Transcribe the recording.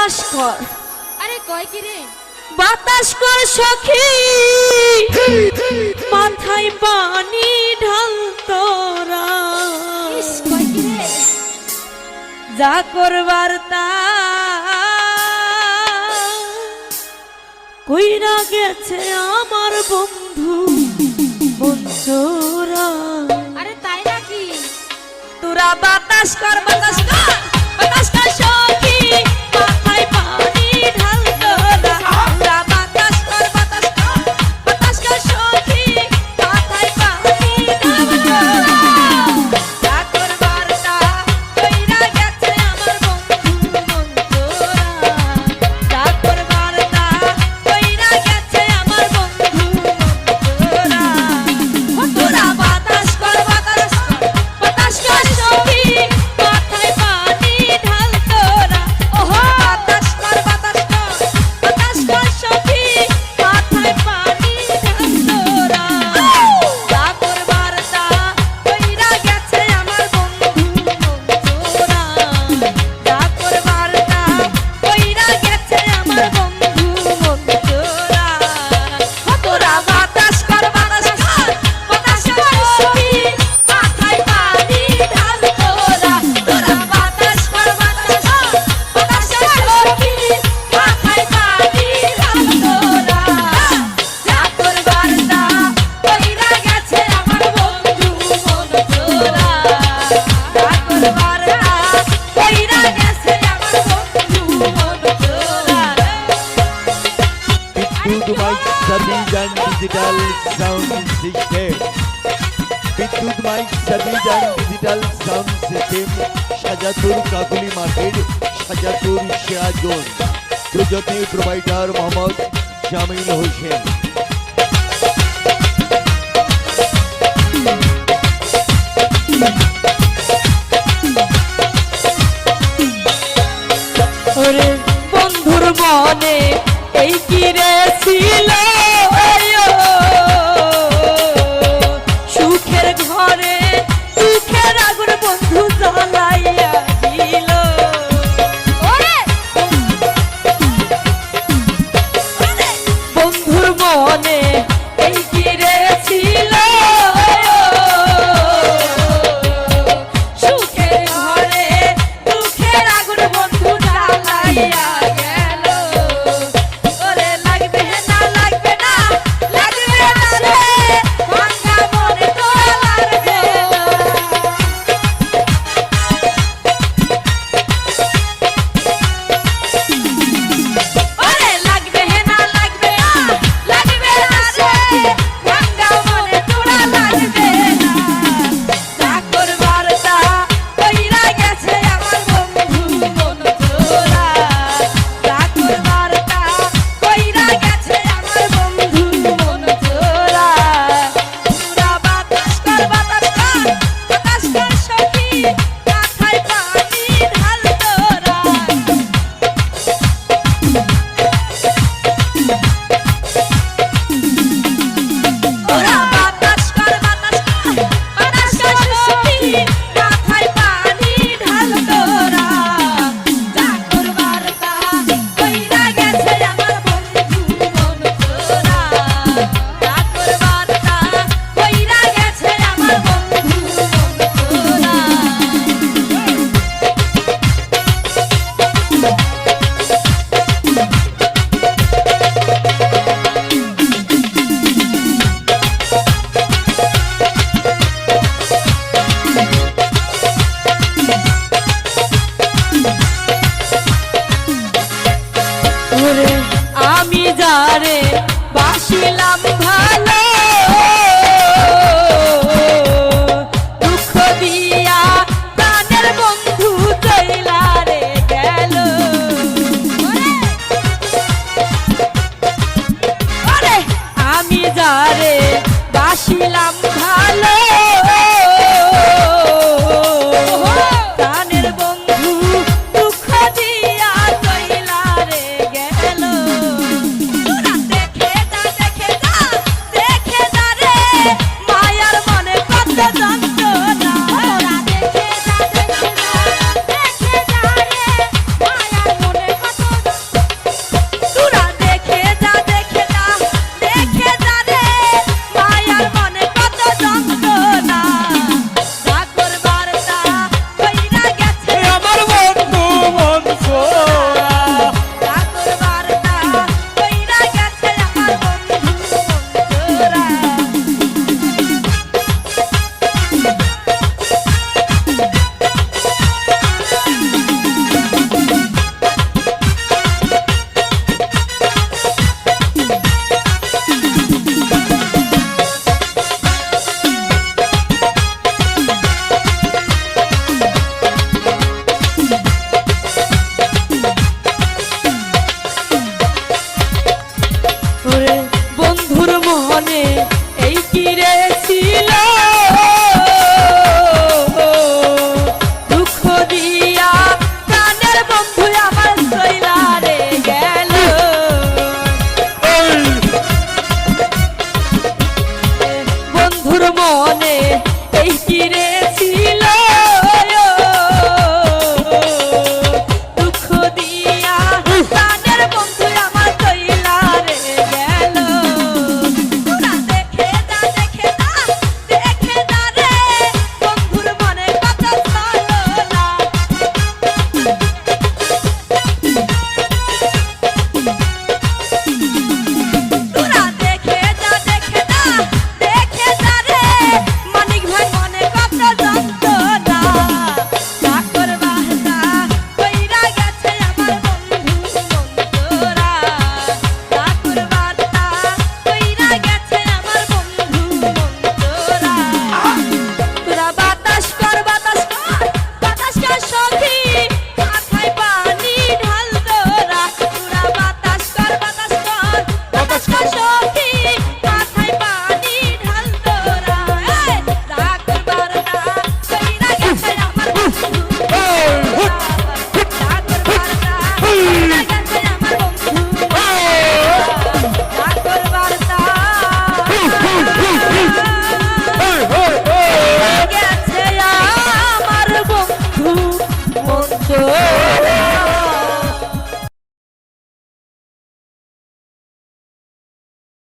বাতাস কর। আরে কয় কি রে? বাতাস কর সখী, মাথায় পানি ঢাল তোরা। ইস কয় কি রে? যা করবার তা কইরা গেছে আমার বন্ধু বন্ধুরা। আরে তাই নাকি? তোরা বাতাস কর, বাতাস কর, বাতাস কর সখী, মাথায় পানি ঢাল তোরা। তোরা বাতাস কর, বাতাস কর, বাতাস কর সখী, মাথায় পানি ঢাল তোরা। যা করবার তা কইরা গেছে আমার বন্ধু বন্ধুরা। যা করবার তা কইরা গেছে আমার বন্ধু বন্ধুরা। তোরা বাতাস কর, বাতাস কর, বাতাস কর সখী, মাথায় পানি ঢাল তোরা। ওহো বাতাস কর, বাতাস কর, বাতাস কর সখী, মাথায় পানি ঢাল তোরা। যা করবার তা কইরা গেছে আমার বন্ধু বন্ধুরা। যা করবার তা কইরা গেছে আমার বন্ধু বন্ধুরা। তোরা বাতাস কর, বাতাস কর, বাতাস কর সখী, মাথায় পানি ঢাল তোরা। তোরা বাতাস কর, বাতাস কর, বাতাস কর সখী, মাথায় পানি ঢাল তোরা। যা করবার তা কইরা গেছে আমার বন্ধু বন্ধুরা। যা করবার তা কইরা গেছে আমার বন্ধু বন্ধুরা। Bidyut mike service and digital sound system. Bidyut mike service and digital sound system, সাজাতুর কাকুলি মার্কেট, সাজাতুর সিরাজগঞ্জ। প্রযত্নে প্রোভাইডার মোহাম্মদ জামিল হোসেন। ওরে বন্ধুর মনে এই কি রে ছিল, সুখের ঘরে দুঃখের আগুন বন্ধু জ্বালাইয়া দিল। ওরে বন্ধুর মনে এই কি রে ছিল, সুখের ঘরে দুঃখের আগুন বন্ধু জ্বালাইয়া গেল। ওরে লাগবে না, লাগবে না, লাগবে না রে, ভাঙা মনে তোরা লাগবে না। ওরে লাগবে না, লাগবে না, লাগবে না রে, ভাঙা মনে তোরা লাগবে না। যা করবার তা কইরা গেছে আমার বন্ধু বন্ধুরা। যা করবার তা কইরা গেছে আমার বন্ধু বন্ধুরা। তোরা বাতাস কর, বাতাস কর, বাতাস কর সখী, মাথায় পানি ঢাল তোরা। তোরা বাতাস কর, বাতাস কর, বাতাস কর সখী, মাথায় পানি ঢাল তোরা। যা করবার তা কইরা গেছে আমার বন্ধু বন্ধুরা। যা করবার তা কইরা গেছে আমার বন্ধু বন্ধুরা।